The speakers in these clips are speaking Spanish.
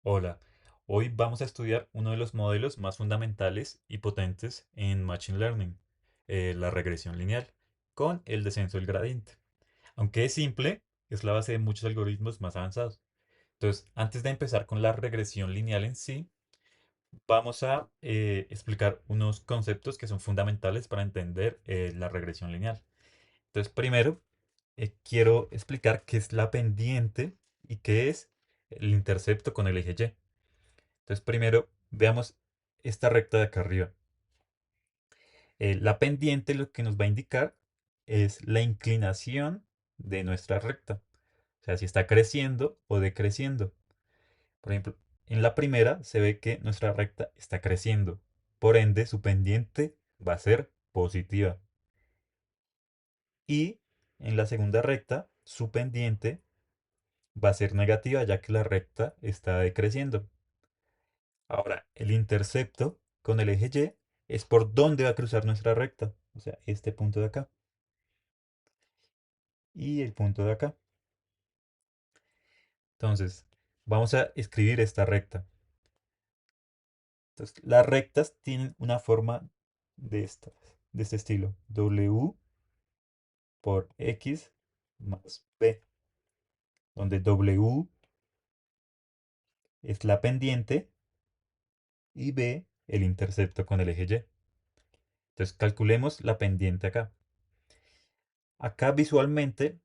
Hola, hoy vamos a estudiar uno de los modelos más fundamentales y potentes en Machine Learning, la regresión lineal, con el descenso del gradiente. Aunque es simple, es la base de muchos algoritmos más avanzados. Entonces, antes de empezar con la regresión lineal en sí, vamos a explicar unos conceptos que son fundamentales para entender la regresión lineal. Entonces, primero, quiero explicar qué es la pendiente y qué es el intercepto con el eje Y. Entonces, primero veamos esta recta de acá arriba. La pendiente lo que nos va a indicar es la inclinación de nuestra recta. O sea, si está creciendo o decreciendo. Por ejemplo, en la primera se ve que nuestra recta está creciendo. Por ende, su pendiente va a ser positiva. Y en la segunda recta, su pendiente va a ser negativa ya que la recta está decreciendo. Ahora, el intercepto con el eje Y es por dónde va a cruzar nuestra recta. O sea, este punto de acá y el punto de acá. Entonces, vamos a escribir esta recta. Entonces, las rectas tienen una forma de este estilo. W por X más B, donde W es la pendiente y B el intercepto con el eje Y. Entonces, calculemos la pendiente acá. Acá visualmente,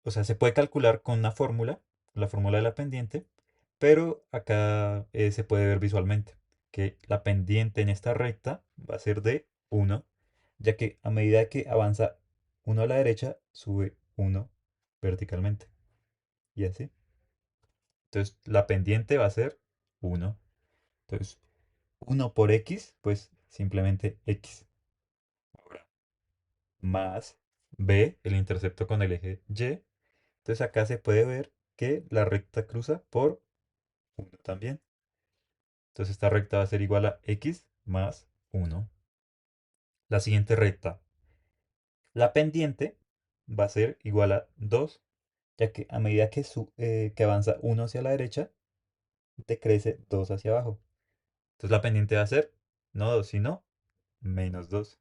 o sea, se puede calcular con una fórmula, la fórmula de la pendiente, pero acá se puede ver visualmente que la pendiente en esta recta va a ser de 1, ya que a medida que avanza uno a la derecha, sube uno verticalmente. Y así. Entonces, la pendiente va a ser 1. Entonces, 1 por x, pues simplemente x. Ahora, más b, el intercepto con el eje y. Entonces acá se puede ver que la recta cruza por 1 también. Entonces esta recta va a ser igual a x más 1. La siguiente recta, la pendiente, va a ser igual a 2, ya que a medida que avanza uno hacia la derecha, decrece 2 hacia abajo. Entonces la pendiente va a ser no 2 sino menos 2.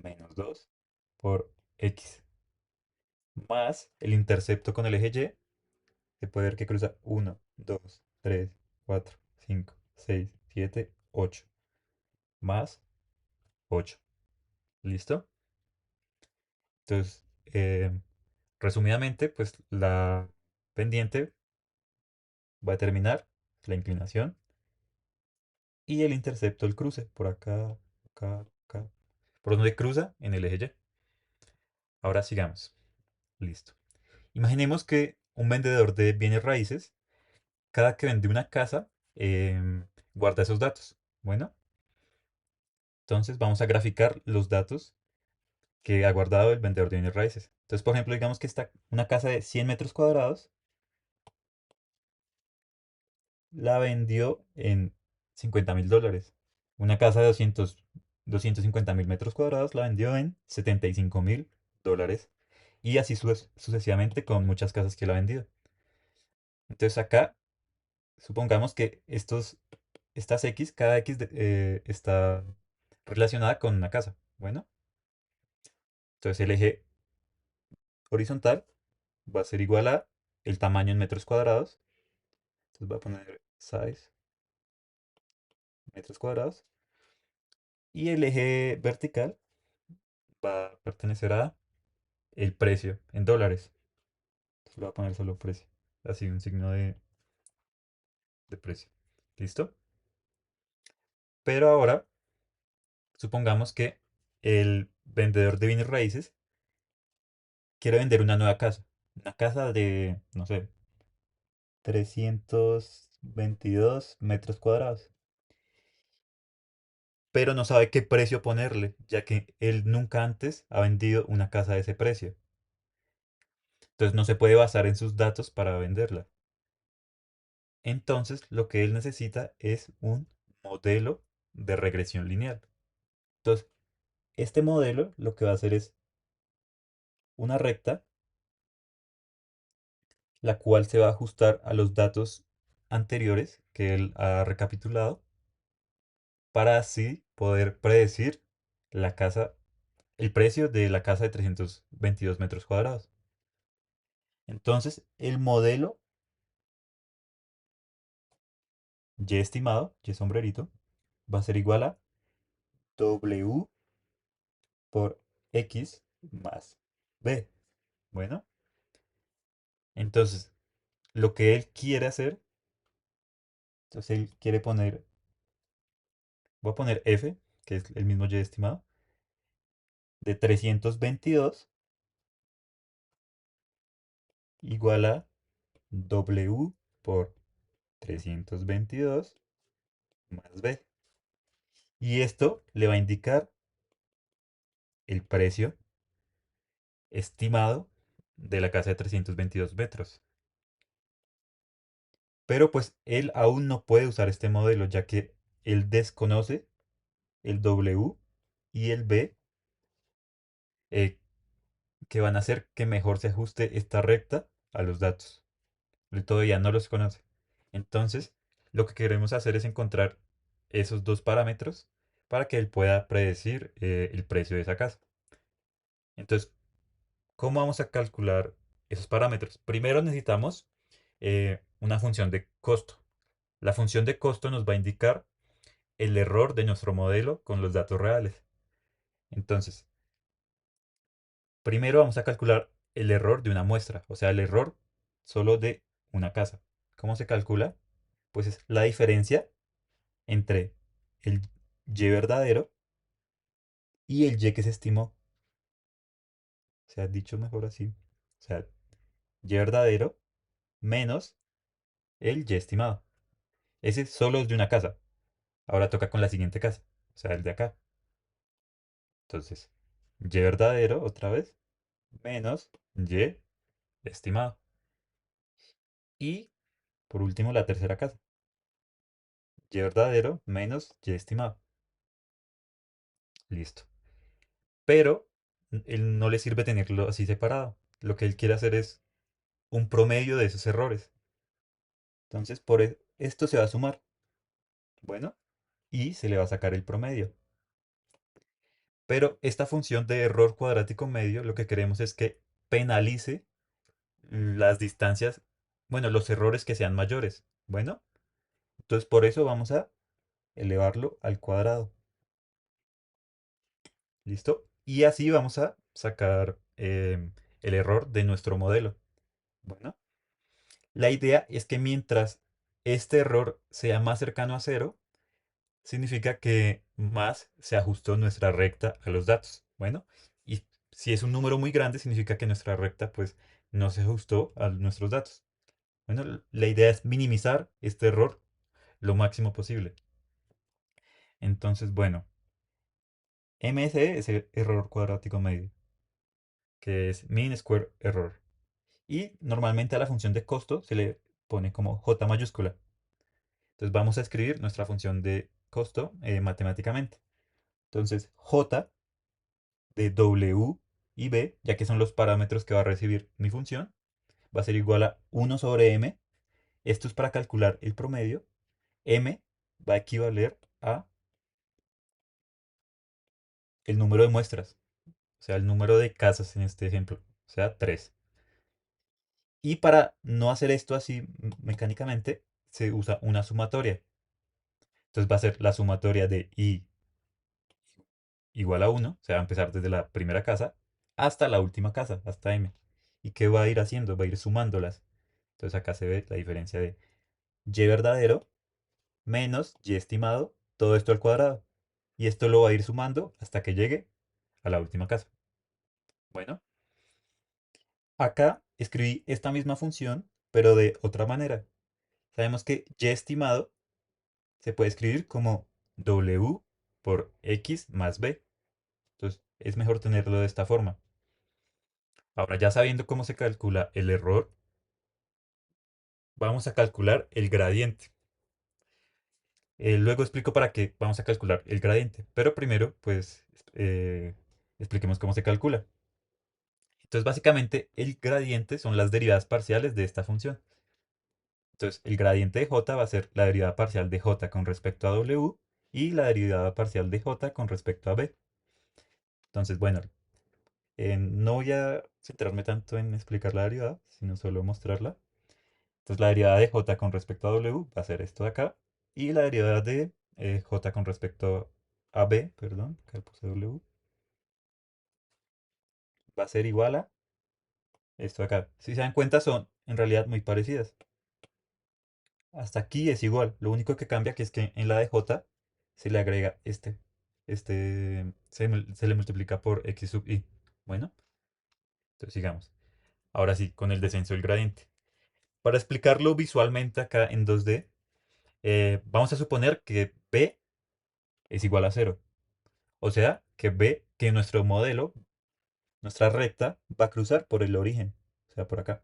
Menos 2 por x. Más el intercepto con el eje Y, se puede ver que cruza 1, 2, 3, 4, 5, 6, 7, 8. Más 8. ¿Listo? Entonces, resumidamente, pues la pendiente va a determinar la inclinación y el intercepto, el cruce, por acá, acá, acá. Por donde cruza en el eje Y. Ahora sigamos. Listo. Imaginemos que un vendedor de bienes raíces, cada que vende una casa, guarda esos datos. Bueno, entonces vamos a graficar los datos que ha guardado el vendedor de bienes raíces. Entonces, por ejemplo, digamos que está una casa de 100 metros cuadrados, la vendió en $50.000. Una casa de 250.000 metros cuadrados la vendió en $75.000. Y así sucesivamente con muchas casas que la ha vendido. Entonces acá, supongamos que estas X, cada X está relacionada con una casa. Bueno, entonces el eje horizontal va a ser igual a el tamaño en metros cuadrados. Entonces voy a poner size metros cuadrados. Y el eje vertical va a pertenecer a el precio en dólares. Entonces le voy a poner solo precio. Así un signo de precio. ¿Listo? Pero ahora, supongamos que el vendedor de bienes raíces quiere vender una nueva casa. Una casa de, no sé, 322 metros cuadrados. Pero no sabe qué precio ponerle, ya que él nunca antes ha vendido una casa de ese precio. Entonces no se puede basar en sus datos para venderla. Entonces lo que él necesita es un modelo de regresión lineal. Entonces, este modelo lo que va a hacer es una recta la cual se va a ajustar a los datos anteriores que él ha recapitulado para así poder predecir la casa, el precio de la casa de 322 metros cuadrados. Entonces, el modelo Y estimado, Y sombrerito, va a ser igual a W por X más B. Bueno, entonces, lo que él quiere hacer, entonces él quiere poner, voy a poner F, que es el mismo Y estimado, de 322 igual a W por 322 más B. Y esto le va a indicar el precio estimado de la casa de 322 metros. Pero pues él aún no puede usar este modelo ya que él desconoce el W y el B eh, que van a hacer que mejor se ajuste esta recta a los datos. Él todavía no los conoce. Entonces, lo que queremos hacer es encontrar esos dos parámetros para que él pueda predecir el precio de esa casa. Entonces, ¿cómo vamos a calcular esos parámetros? Primero necesitamos una función de costo. La función de costo nos va a indicar el error de nuestro modelo con los datos reales. Entonces, primero vamos a calcular el error de una muestra, o sea, el error solo de una casa. ¿Cómo se calcula? Pues es la diferencia entre el Y verdadero y el Y que se estimó. O sea, dicho mejor así. O sea, Y verdadero menos el Y estimado. Ese solo es de una casa. Ahora toca con la siguiente casa, o sea, el de acá. Entonces, Y verdadero otra vez menos Y estimado. Y por último, la tercera casa. Y verdadero menos Y estimado. Listo. Pero él no le sirve tenerlo así separado. Lo que él quiere hacer es un promedio de esos errores. Entonces, esto se va a sumar. Bueno, y se le va a sacar el promedio. Pero esta función de error cuadrático medio, lo que queremos es que penalice las distancias, bueno, los errores que sean mayores. Bueno, entonces por eso vamos a elevarlo al cuadrado. ¿Listo? Y así vamos a sacar el error de nuestro modelo. Bueno, la idea es que mientras este error sea más cercano a cero, significa que más se ajustó nuestra recta a los datos. Bueno, y si es un número muy grande, significa que nuestra recta pues no se ajustó a nuestros datos. Bueno, la idea es minimizar este error lo máximo posible. Entonces, bueno, MSE es el error cuadrático medio, que es mean square error. Y normalmente a la función de costo se le pone como J mayúscula. Entonces vamos a escribir nuestra función de costo matemáticamente. Entonces J de W y B, ya que son los parámetros que va a recibir mi función, va a ser igual a 1 sobre M. Esto es para calcular el promedio. M va a equivaler a el número de muestras, o sea, el número de casas en este ejemplo, o sea, 3. Y para no hacer esto así mecánicamente, se usa una sumatoria. Entonces va a ser la sumatoria de I igual a 1, o sea, va a empezar desde la primera casa hasta la última casa, hasta M. ¿Y qué va a ir haciendo? Va a ir sumándolas. Entonces acá se ve la diferencia de Y verdadero menos Y estimado, todo esto al cuadrado. Y esto lo va a ir sumando hasta que llegue a la última casa. Bueno, acá escribí esta misma función, pero de otra manera. Sabemos que Y estimado se puede escribir como W por X más B. Entonces es mejor tenerlo de esta forma. Ahora ya sabiendo cómo se calcula el error, vamos a calcular el gradiente. Luego explico para qué vamos a calcular el gradiente, pero primero pues expliquemos cómo se calcula. Entonces, básicamente, el gradiente son las derivadas parciales de esta función. Entonces, el gradiente de j va a ser la derivada parcial de j con respecto a w y la derivada parcial de j con respecto a b. Entonces, bueno, no voy a centrarme tanto en explicar la derivada, sino solo mostrarla. Entonces, la derivada de j con respecto a w va a ser esto de acá. Y la derivada de j con respecto a b, perdón, acá puse w, va a ser igual a esto de acá. Si se dan cuenta, son en realidad muy parecidas. Hasta aquí es igual. Lo único que cambia que es que en la de j se le agrega se le multiplica por x sub i. Bueno, entonces sigamos. Ahora sí, con el descenso del gradiente. Para explicarlo visualmente acá en 2D, vamos a suponer que b es igual a cero. O sea, que nuestro modelo, nuestra recta, va a cruzar por el origen. O sea, por acá.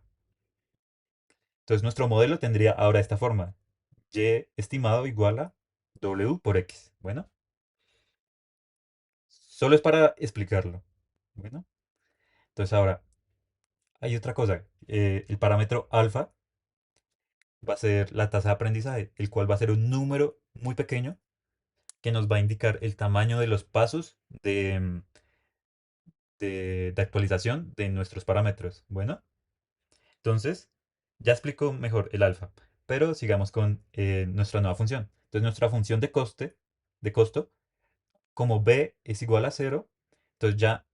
Entonces nuestro modelo tendría ahora esta forma. Y estimado igual a w por x. Bueno, solo es para explicarlo. Bueno, entonces ahora hay otra cosa. El parámetro alfa va a ser la tasa de aprendizaje, el cual va a ser un número muy pequeño que nos va a indicar el tamaño de los pasos de actualización de nuestros parámetros. Bueno, entonces ya explico mejor el alfa, pero sigamos con nuestra nueva función. Entonces nuestra función de costo, como b es igual a cero, entonces ya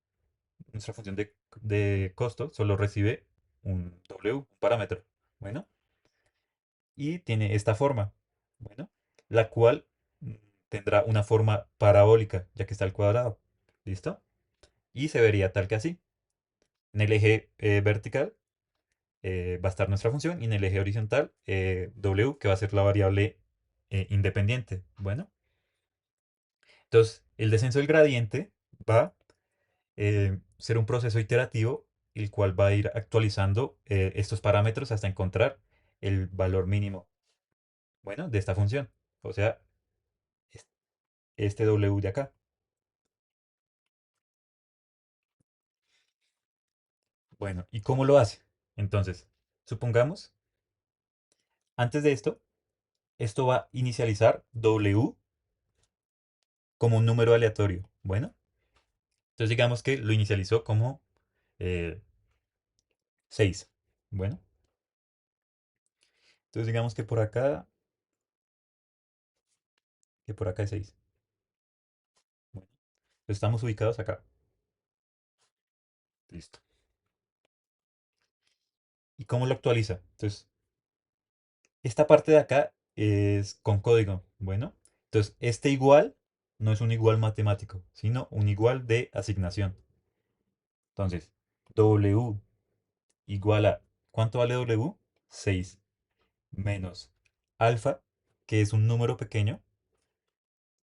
nuestra función de costo solo recibe un w, un parámetro. Bueno, y tiene esta forma. Bueno, la cual tendrá una forma parabólica, ya que está al cuadrado. ¿Listo? Y se vería tal que así. En el eje vertical va a estar nuestra función y en el eje horizontal w, que va a ser la variable independiente. Bueno, entonces el descenso del gradiente va a ser un proceso iterativo, el cual va a ir actualizando estos parámetros hasta encontrar el valor mínimo, bueno, de esta función. O sea, es- este w de acá. Bueno, ¿y cómo lo hace? Entonces, supongamos, antes de esto va a inicializar w como un número aleatorio. Bueno, entonces digamos que lo inicializó como eh, 6. Bueno, entonces digamos que por acá es 6. Bueno, estamos ubicados acá. Listo. ¿Y cómo lo actualiza? Entonces, esta parte de acá es con código. Bueno, entonces este igual no es un igual matemático, sino un igual de asignación. Entonces, w igual a, ¿cuánto vale w? 6 menos alfa, que es un número pequeño.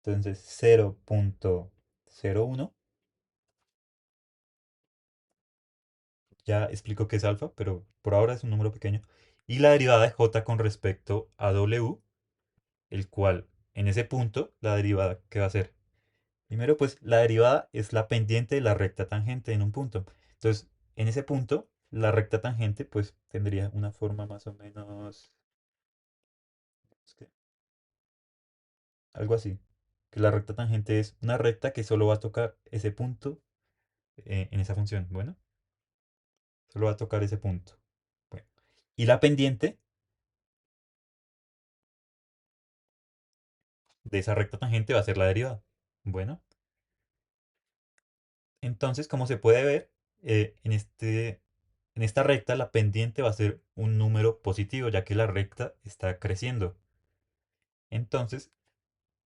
Entonces, 0,01. Ya explico qué es alfa, pero por ahora es un número pequeño. Y la derivada de j con respecto a w, el cual en ese punto, la derivada, ¿qué va a ser? Primero, pues la derivada es la pendiente de la recta tangente en un punto. Entonces, en ese punto, la recta tangente, pues tendría una forma más o menos, es que, algo así. Que la recta tangente es una recta que solo va a tocar ese punto en esa función. Bueno, solo va a tocar ese punto. Bueno. Y la pendiente de esa recta tangente va a ser la derivada. Bueno, entonces, como se puede ver, en esta recta la pendiente va a ser un número positivo, ya que la recta está creciendo. Entonces,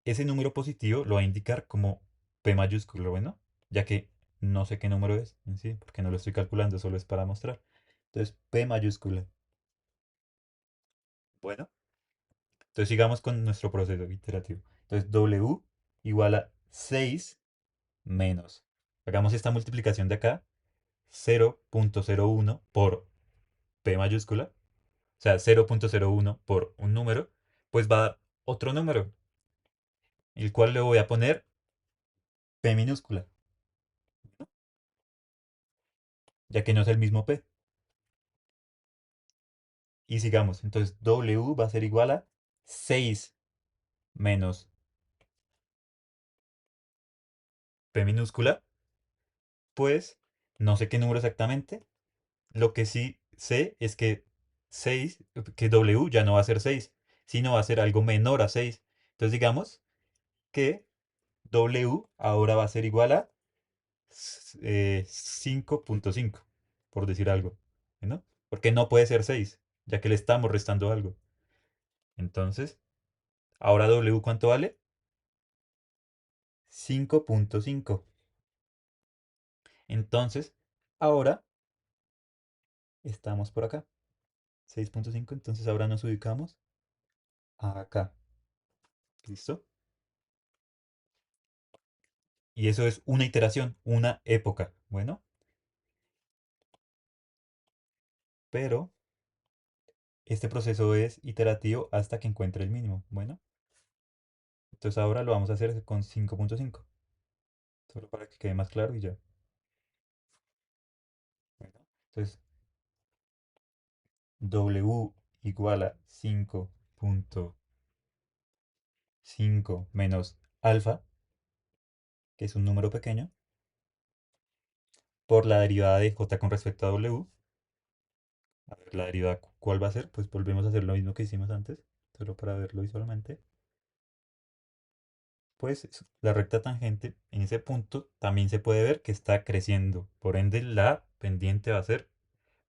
ese número positivo lo va a indicar como P mayúsculo, bueno, ya que no sé qué número es en sí, porque no lo estoy calculando, solo es para mostrar. Entonces, P mayúscula. Bueno, entonces sigamos con nuestro proceso iterativo. Entonces, W igual a 6 menos. Hagamos esta multiplicación de acá, 0,01 por P mayúscula, o sea, 0,01 por un número, pues va a dar otro número, el cual le voy a poner P minúscula. ya que no es el mismo P. Y sigamos, entonces W va a ser igual a 6 menos P minúscula, pues no sé qué número exactamente. Lo que sí sé es que 6 que W ya no va a ser 6 sino va a ser algo menor a 6. Entonces digamos que W ahora va a ser igual a 5.5, por decir algo, ¿no? Porque no puede ser 6 ya que le estamos restando algo. Entonces, ahora W, ¿cuánto vale? 5.5. Entonces, ahora estamos por acá. 6.5, entonces ahora nos ubicamos acá. ¿Listo? Y eso es una iteración, una época. Bueno, pero este proceso es iterativo hasta que encuentre el mínimo. Bueno, entonces ahora lo vamos a hacer con 5.5. Solo para que quede más claro y ya. Bueno, entonces W igual a 5.5 menos alfa, que es un número pequeño, por la derivada de j con respecto a W. A ver, la derivada, ¿cuál va a ser? Pues volvemos a hacer lo mismo que hicimos antes, solo para verlo visualmente. Pues la recta tangente en ese punto también se puede ver que está creciendo. Por ende, la pendiente va a ser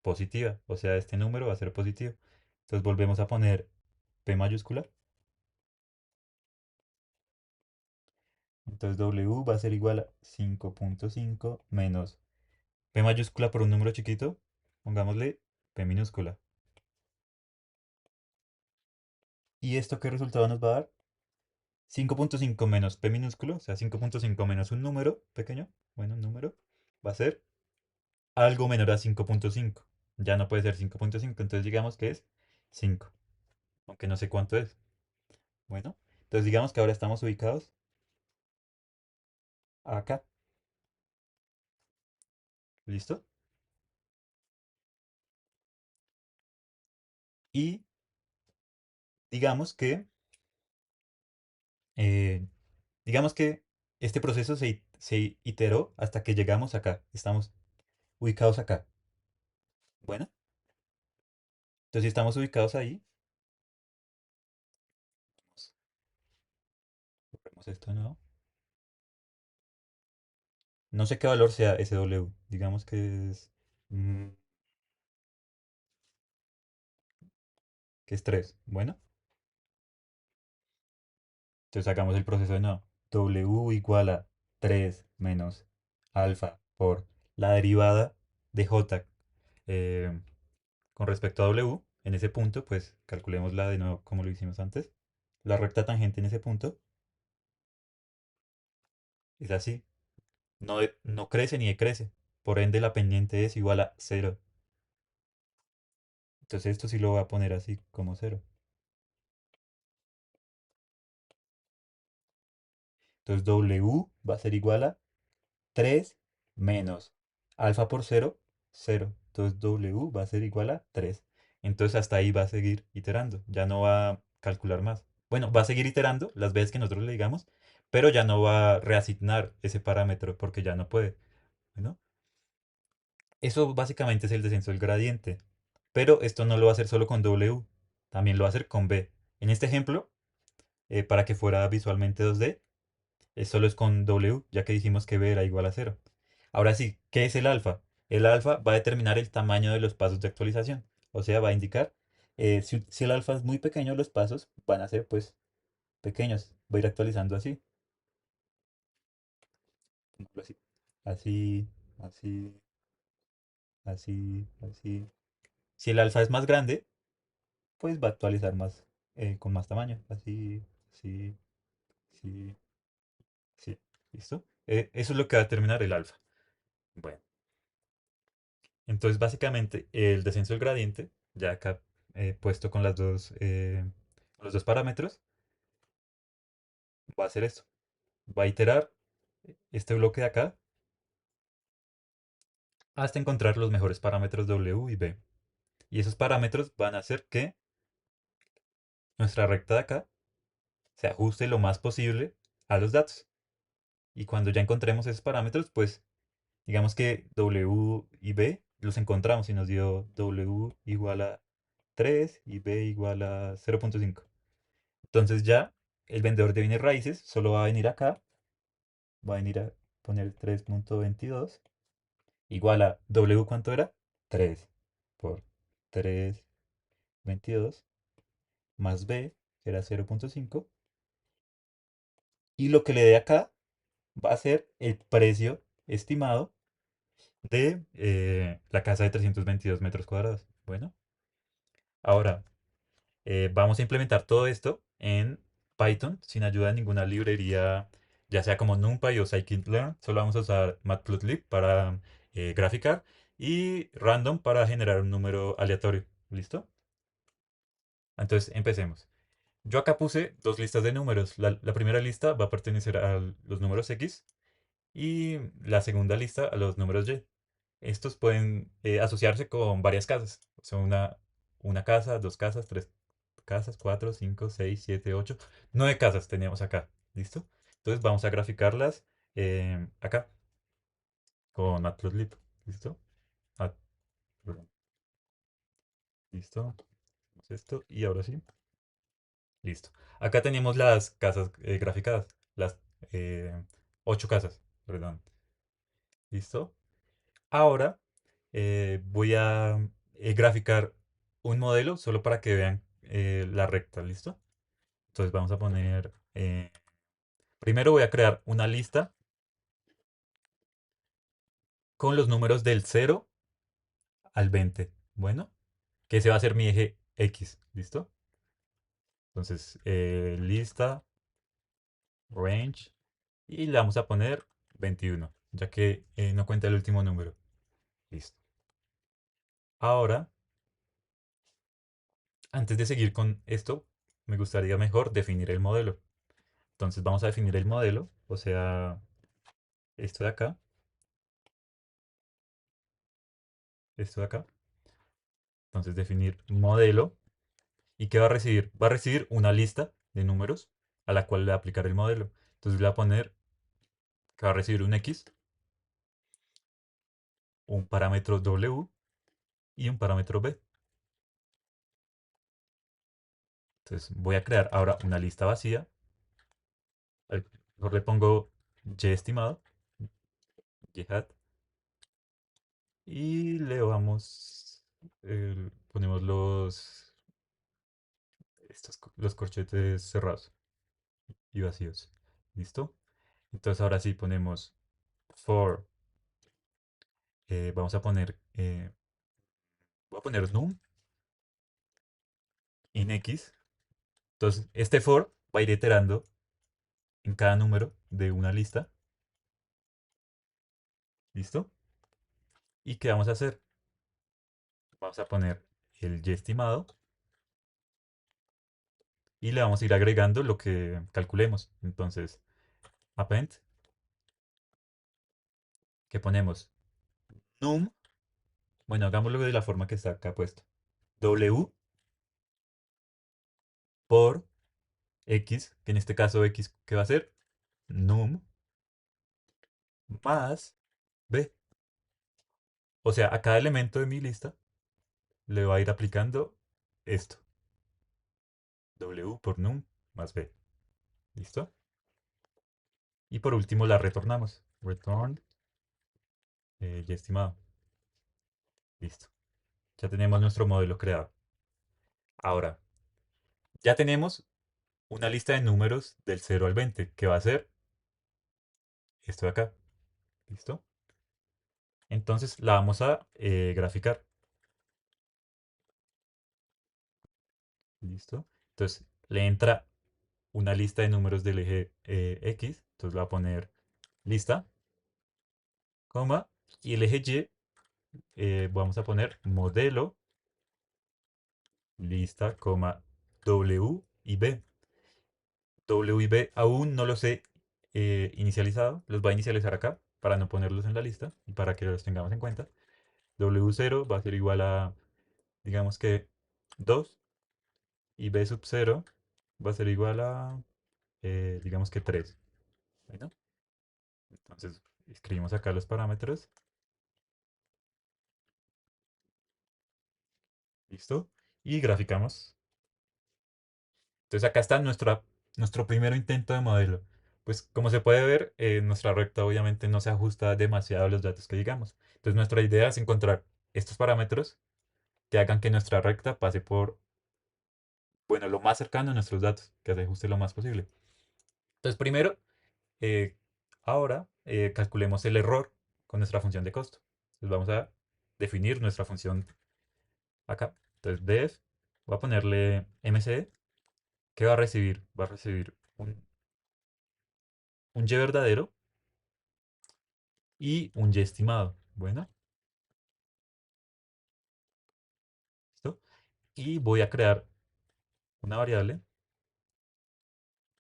positiva. O sea, este número va a ser positivo. Entonces volvemos a poner P mayúscula. Entonces W va a ser igual a 5.5 menos P mayúscula por un número chiquito. Pongámosle P minúscula. ¿Y esto qué resultado nos va a dar? 5.5 menos P minúsculo, o sea, 5.5 menos un número pequeño, bueno, un número, va a ser algo menor a 5.5. Ya no puede ser 5.5, entonces digamos que es 5, aunque no sé cuánto es. Bueno, entonces digamos que ahora estamos ubicados acá. ¿Listo? Y digamos que, eh, digamos que este proceso se iteró hasta que llegamos acá. Estamos ubicados acá. Bueno, entonces si estamos ubicados ahí, borremos esto de nuevo. No sé qué valor sea ese W. Digamos mm, que es 3. Bueno, entonces hagamos el proceso de nuevo. W igual a 3 menos alfa por la derivada de J eh, con respecto a W. En ese punto, pues calculémosla de nuevo como lo hicimos antes. La recta tangente en ese punto es así. No, no crece ni decrece. Por ende, la pendiente es igual a 0. Entonces esto sí lo voy a poner así como 0. Entonces W va a ser igual a 3 menos alfa por 0, 0. Entonces W va a ser igual a 3. Entonces hasta ahí va a seguir iterando. Ya no va a calcular más. Bueno, va a seguir iterando las veces que nosotros le digamos, pero ya no va a reasignar ese parámetro porque ya no puede. Bueno, eso básicamente es el descenso del gradiente. Pero esto no lo va a hacer solo con W, también lo va a hacer con B. En este ejemplo, para que fuera visualmente 2D, solo es con W, ya que dijimos que B era igual a 0. Ahora sí, ¿qué es el alfa? El alfa va a determinar el tamaño de los pasos de actualización. O sea, va a indicar, si el alfa es muy pequeño, los pasos van a ser pues pequeños. Voy a ir actualizando así. Por ejemplo, así, así, así, así, así. Si el alfa es más grande, pues va a actualizar más, con más tamaño. Así, así, así, sí. ¿Listo? Eso es lo que va a determinar el alfa. Bueno. Entonces, básicamente, el descenso del gradiente, ya acá puesto con con los dos parámetros, va a hacer esto. Va a iterar este bloque de acá hasta encontrar los mejores parámetros W y B. Y esos parámetros van a hacer que nuestra recta de acá se ajuste lo más posible a los datos. Y cuando ya encontremos esos parámetros, pues digamos que W y B los encontramos y nos dio W igual a 3 y B igual a 0,5. Entonces ya el vendedor de bienes raíces solo va a venir acá, va a venir a poner 3,22 igual a W, ¿cuánto era? 3 por 3,22 más B, que era 0,5. Y lo que le dé acá va a ser el precio estimado de la casa de 322 metros cuadrados. Bueno, ahora vamos a implementar todo esto en Python sin ayuda de ninguna librería, ya sea como NumPy o scikit-learn. Solo vamos a usar Matplotlib para graficar y random para generar un número aleatorio. ¿Listo? Entonces empecemos. Yo acá puse dos listas de números. La primera lista va a pertenecer a los números X y la segunda lista a los números Y. Estos pueden asociarse con varias casas. O sea, una casa, dos casas, tres casas, cuatro, cinco, seis, siete, ocho, nueve casas teníamos acá. ¿Listo? Entonces vamos a graficarlas acá con Matplotlib. ¿Listo? Ah, perdón. ¿Listo? Hacemos esto y ahora sí. Listo. Acá tenemos las casas graficadas. Las eh, ocho casas. Perdón. ¿Listo? Ahora voy a graficar un modelo solo para que vean la recta, ¿listo? Entonces vamos a poner, primero voy a crear una lista con los números del 0 al 20, bueno, que ese va a ser mi eje X, ¿listo? Entonces, lista, range, y le vamos a poner 21, ya que no cuenta el último número, listo. Ahora, antes de seguir con esto, me gustaría mejor definir el modelo. Entonces vamos a definir el modelo, o sea, esto de acá, esto de acá. Entonces definir modelo. ¿Y qué va a recibir? Va a recibir una lista de números a la cual le va a aplicar el modelo. Entonces le va a poner que va a recibir un X, un parámetro W y un parámetro B. Entonces voy a crear ahora una lista vacía. Mejor le pongo Y estimado, Y hat, y le vamos, ponemos los corchetes cerrados y vacíos. ¿Listo? Entonces ahora sí ponemos for, vamos a poner, voy a poner num in X. Entonces este for va a ir iterando en cada número de una lista. ¿Listo? ¿Y qué vamos a hacer? Vamos a poner el y estimado y le vamos a ir agregando lo que calculemos. Entonces, append, que ponemos num, bueno, hagámoslo de la forma que está acá puesto. W por X, que en este caso X, ¿qué va a ser? Num más B. O sea, a cada elemento de mi lista le va a ir aplicando esto. W por num más B. ¿Listo? Y por último la retornamos. Return, y estimado. Listo. Ya tenemos nuestro modelo creado. Ahora, ya tenemos una lista de números del 0 al 20, que va a ser esto de acá. ¿Listo? Entonces la vamos a graficar. ¿Listo? Entonces le entra una lista de números del eje X. Entonces le va a poner lista, coma, y el eje Y vamos a poner modelo, lista, coma, W y B. W y B aún no los he inicializado. Los voy a inicializar acá para no ponerlos en la lista y para que los tengamos en cuenta. W0 va a ser igual a, digamos que 2 y B0 va a ser igual a, digamos que 3. Bueno, entonces escribimos acá los parámetros. ¿Listo? Y graficamos. Entonces acá está nuestro primer intento de modelo. Pues como se puede ver, nuestra recta obviamente no se ajusta demasiado a los datos que digamos. Entonces nuestra idea es encontrar estos parámetros que hagan que nuestra recta pase por, bueno, lo más cercano a nuestros datos, que se ajuste lo más posible. Entonces primero, eh, ahora calculemos el error con nuestra función de costo. Entonces vamos a definir nuestra función acá. Entonces def, voy a ponerle mc. ¿Qué va a recibir? Va a recibir un y verdadero y un y estimado. Bueno, ¿listo? Y voy a crear una variable,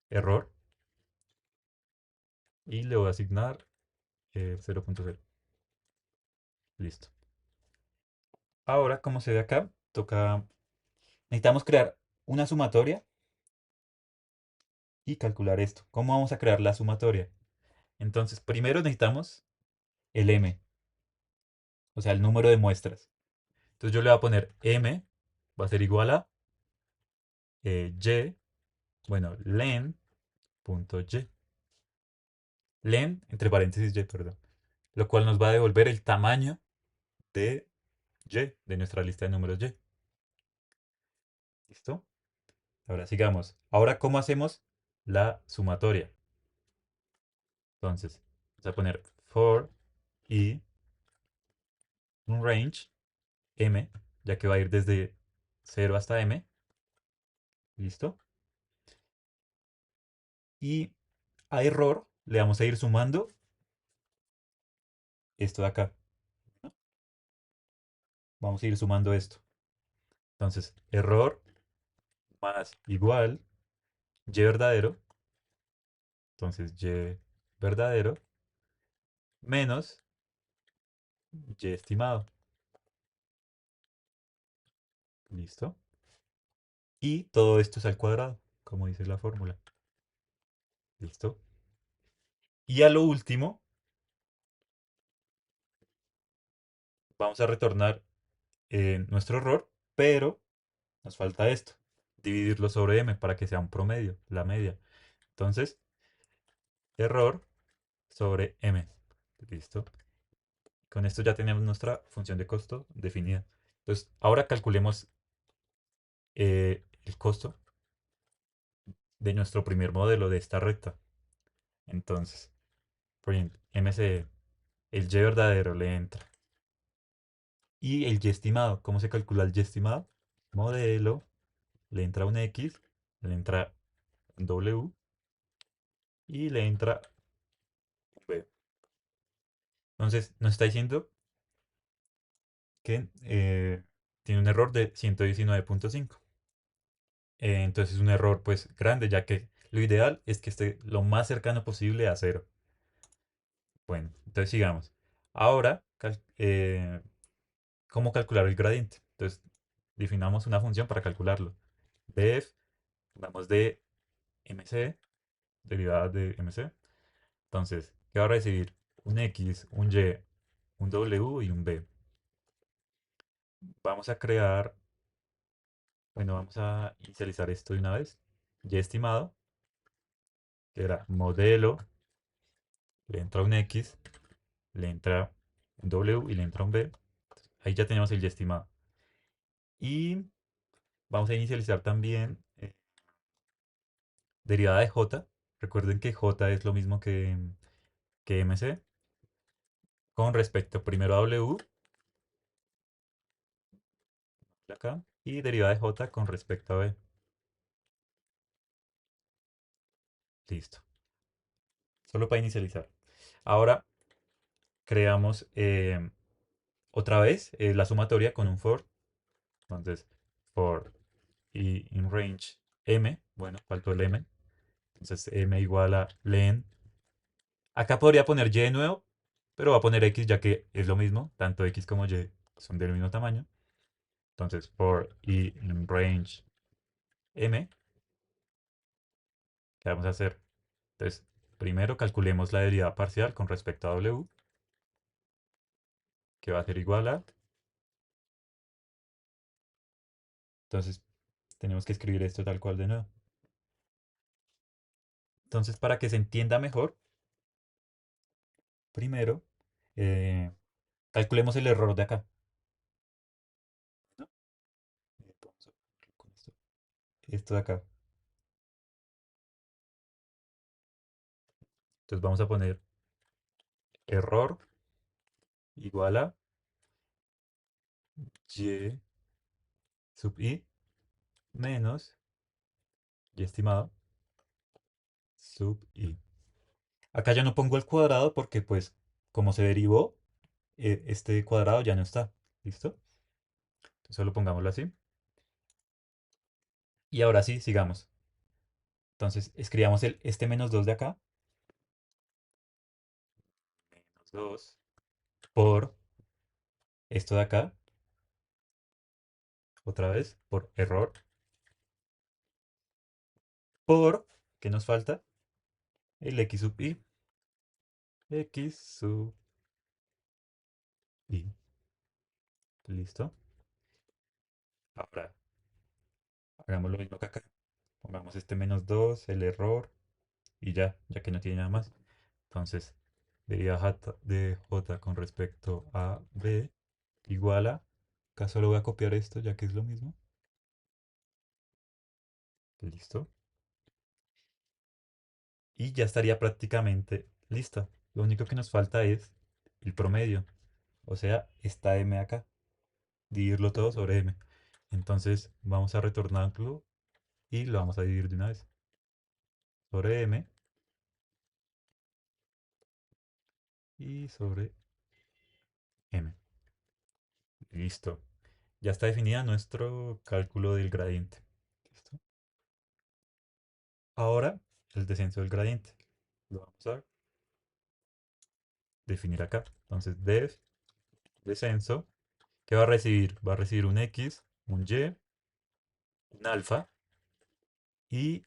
error, y le voy a asignar 0.0. Listo. Ahora, como se ve acá, necesitamos crear una sumatoria y calcular esto. ¿Cómo vamos a crear la sumatoria? Entonces, primero necesitamos el m, o sea, el número de muestras. Entonces yo le voy a poner m, va a ser igual a y, bueno, len.y. Len, entre paréntesis y, perdón. Lo cual nos va a devolver el tamaño de y, de nuestra lista de números y. ¿Listo? Ahora sigamos. Ahora, ¿cómo hacemos la sumatoria? Entonces, vamos a poner for y un range m, ya que va a ir desde 0 hasta m. ¿Listo? Y a error le vamos a ir sumando esto de acá. Vamos a ir sumando esto. Entonces, error más igual y verdadero. Entonces, y verdadero menos y estimado. ¿Listo? Y todo esto es al cuadrado, como dice la fórmula. ¿Listo? Y a lo último, vamos a retornar nuestro error, pero nos falta esto. Dividirlo sobre m para que sea un promedio, la media. Entonces, error sobre m. ¿Listo? Con esto ya tenemos nuestra función de costo definida. Entonces, ahora calculemos el costo de nuestro primer modelo de esta recta. Entonces, print mce, el y verdadero le entra. Y el y estimado, ¿cómo se calcula el y estimado? Modelo, le entra un x, le entra un w y le entra un b. Entonces, nos está diciendo que tiene un error de 119.5. Entonces es un error pues grande, ya que lo ideal es que esté lo más cercano posible a cero. Bueno, entonces sigamos. Ahora, ¿cómo calcular el gradiente? Entonces, definamos una función para calcularlo. Def, damos de mc, derivada de mc. Entonces, ¿qué va a recibir? Un x, un y, un w y un b. Vamos a crear, bueno, vamos a inicializar esto de una vez. Y estimado, que era modelo, le entra un x, le entra un w y le entra un b. Ahí ya tenemos el y estimado. Y vamos a inicializar también derivada de j. Recuerden que j es lo mismo que mc. Con respecto primero a w, acá, y derivada de j con respecto a b. Listo. Solo para inicializar. Ahora creamos otra vez la sumatoria con un for. Entonces, for y in range m. Bueno, faltó el m. Entonces, m igual a len. Acá podría poner y de nuevo, pero va a poner x ya que es lo mismo, tanto x como y. son del mismo tamaño. Entonces, for i in range m, ¿qué vamos a hacer? Entonces, primero calculemos la derivada parcial con respecto a w, que va a ser igual a... Entonces, tenemos que escribir esto tal cual de nuevo. Entonces, para que se entienda mejor, primero, eh, calculemos el error de acá. ¿No? Vamos a ponerlo con esto. Esto de acá. Entonces vamos a poner error igual a y sub i menos y estimado sub i. Acá ya no pongo el cuadrado porque pues como se derivó, este cuadrado ya no está. ¿Listo? Entonces solo pongámoslo así. Y ahora sí, sigamos. Entonces escribamos este menos 2 de acá. Menos 2 por esto de acá. Otra vez por error. Por, ¿qué nos falta? El x sub i. X sub i. ¿Listo? Ahora hagamos lo mismo que acá. Pongamos este menos 2 el error y ya que no tiene nada más. Entonces, derivada de j con respecto a b igual a, acá solo voy a copiar esto ya que es lo mismo. Listo. Y ya estaría prácticamente lista. Lo único que nos falta es el promedio. O sea, esta m acá. Dividirlo todo sobre m. Entonces, vamos a retornarlo y lo vamos a dividir de una vez. Sobre m y sobre m. Listo. Ya está definida nuestro cálculo del gradiente. ¿Listo? Ahora, el descenso del gradiente. Lo vamos a definir acá. Entonces, def descenso, ¿qué va a recibir? Va a recibir un x, un y, un alfa y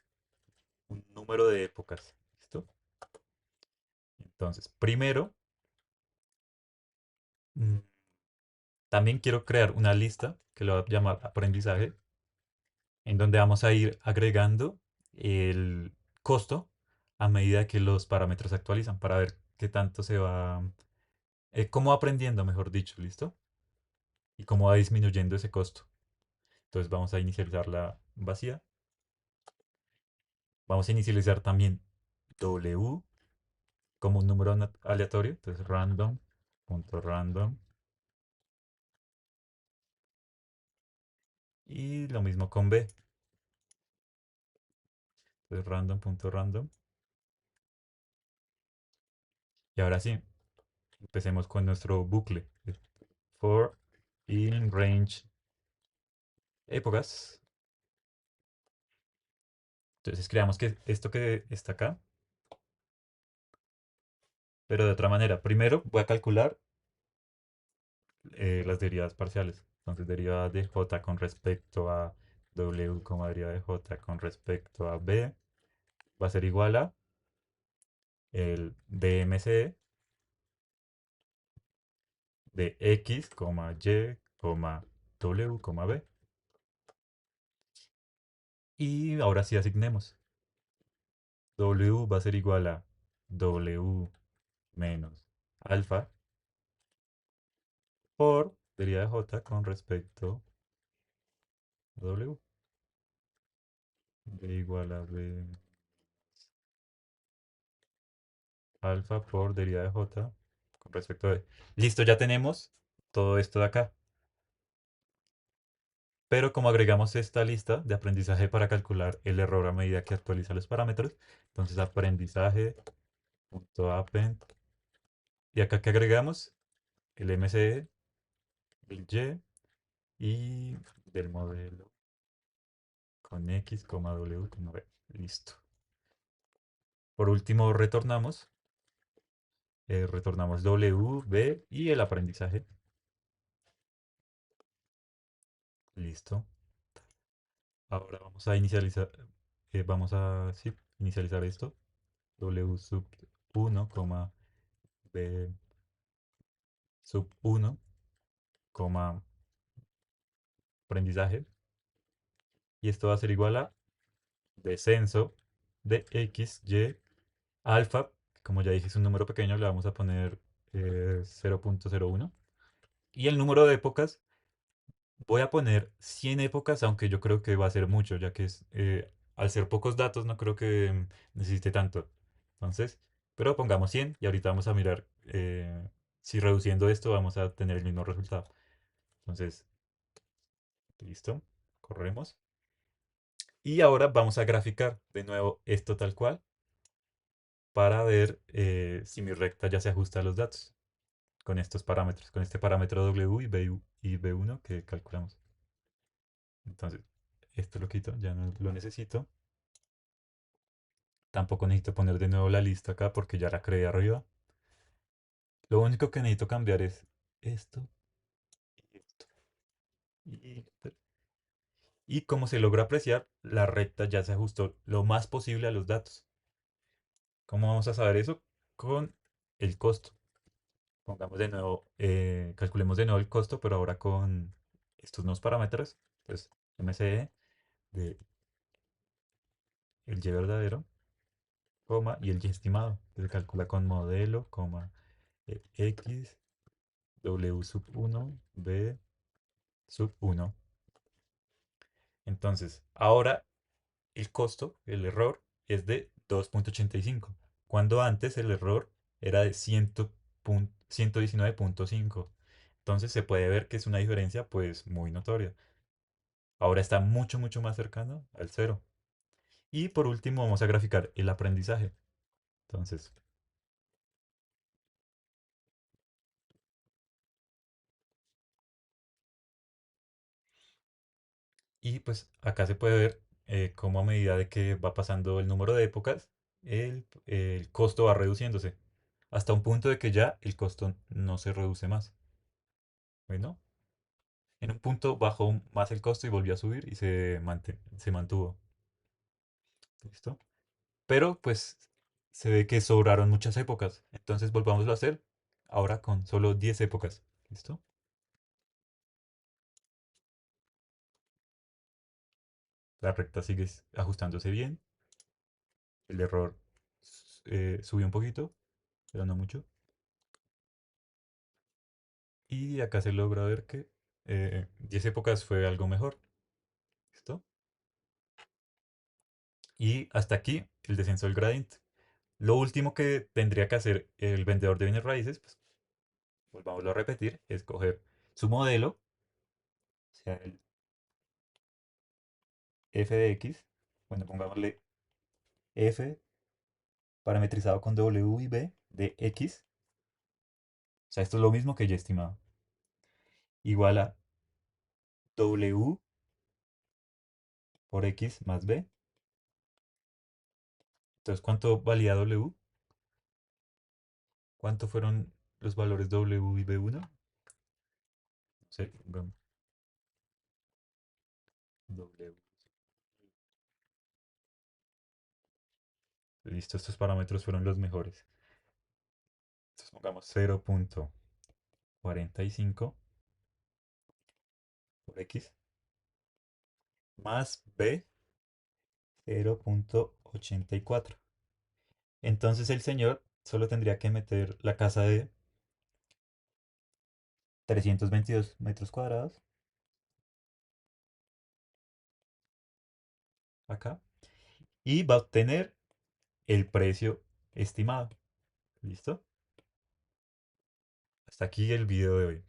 un número de épocas. ¿Listo? Entonces, primero, mm, también quiero crear una lista que lo voy a llamar aprendizaje, en donde vamos a ir agregando el costo a medida que los parámetros se actualizan para ver qué tanto se va, cómo va aprendiendo, mejor dicho, ¿listo? Y cómo va disminuyendo ese costo. Entonces vamos a inicializarla vacía. Vamos a inicializar también w como un número aleatorio. Entonces random.random. Y lo mismo con b. Entonces random.random. Y ahora sí, empecemos con nuestro bucle. For in range épocas. Entonces creamos que esto que está acá, pero de otra manera. Primero voy a calcular las derivadas parciales. Entonces derivada de j con respecto a w como derivada de j con respecto a b va a ser igual a el dmc de x, y, w, b. Y ahora sí asignemos. W va a ser igual a w menos alfa por derivada de j con respecto a w. B igual a b alfa por derivada de j con respecto a b. Listo, ya tenemos todo esto de acá. Pero como agregamos esta lista de aprendizaje para calcular el error a medida que actualiza los parámetros, entonces aprendizaje.append y acá que agregamos el MCE, el y del modelo con X, W, B. Listo. Por último retornamos W, B y el aprendizaje. Listo. Ahora vamos a inicializar, sí, inicializar esto. W sub uno B sub uno aprendizaje. Y esto va a ser igual a descenso de x, y, alfa. Como ya dije, es un número pequeño, le vamos a poner 0.01. Y el número de épocas, voy a poner 100 épocas, aunque yo creo que va a ser mucho, ya que al ser pocos datos, no creo que necesite tanto. Entonces, pero pongamos 100 y ahorita vamos a mirar si reduciendo esto vamos a tener el mismo resultado. Entonces, listo, corremos. Y ahora vamos a graficar de nuevo esto tal cual para ver si mi recta ya se ajusta a los datos con estos parámetros, con este parámetro W y B1 que calculamos. Entonces, esto lo quito, ya no lo necesito. Tampoco necesito poner de nuevo la lista acá porque ya la creé arriba. Lo único que necesito cambiar es esto y esto. Y, y como se logra apreciar, la recta ya se ajustó lo más posible a los datos. ¿Cómo vamos a saber eso? Con el costo. Pongamos de nuevo, calculemos de nuevo el costo, pero ahora con estos nuevos parámetros. Entonces, MCE de el Y verdadero, coma, y el Y estimado, que se calcula con modelo, coma, X, W sub uno B sub uno. Entonces, ahora el costo, el error, es de 2.85, cuando antes el error era de 119.5. Entonces se puede ver que es una diferencia pues muy notoria. Ahora está mucho, mucho más cercano al cero. Y por último vamos a graficar el aprendizaje. Entonces, y pues acá se puede ver cómo a medida de que va pasando el número de épocas, el costo va reduciéndose. Hasta un punto de que ya el costo no se reduce más. Bueno, en un punto bajó más el costo y volvió a subir y se mantuvo. ¿Listo? Pero pues se ve que sobraron muchas épocas. Entonces volvámoslo a hacer ahora con solo 10 épocas. ¿Listo? La recta sigue ajustándose bien. El error subió un poquito, pero no mucho. Y acá se logra ver que 10 épocas fue algo mejor. ¿Listo? Y hasta aquí el descenso del gradiente. Lo último que tendría que hacer el vendedor de bienes raíces, pues volvámoslo a repetir, es coger su modelo, o sea, el f de x, bueno, pongámosle f parametrizado con w y b de x, o sea, esto es lo mismo que ya estimado, igual a w por x más b. Entonces, ¿cuánto valía w? ¿Cuánto fueron los valores w y b1? Sí, pongamos w. Listo, estos parámetros fueron los mejores. Entonces, pongamos 0.45 por x más b 0.84. Entonces el señor solo tendría que meter la casa de 322 metros cuadrados acá y va a obtener el precio estimado. ¿Listo? Hasta aquí el video de hoy.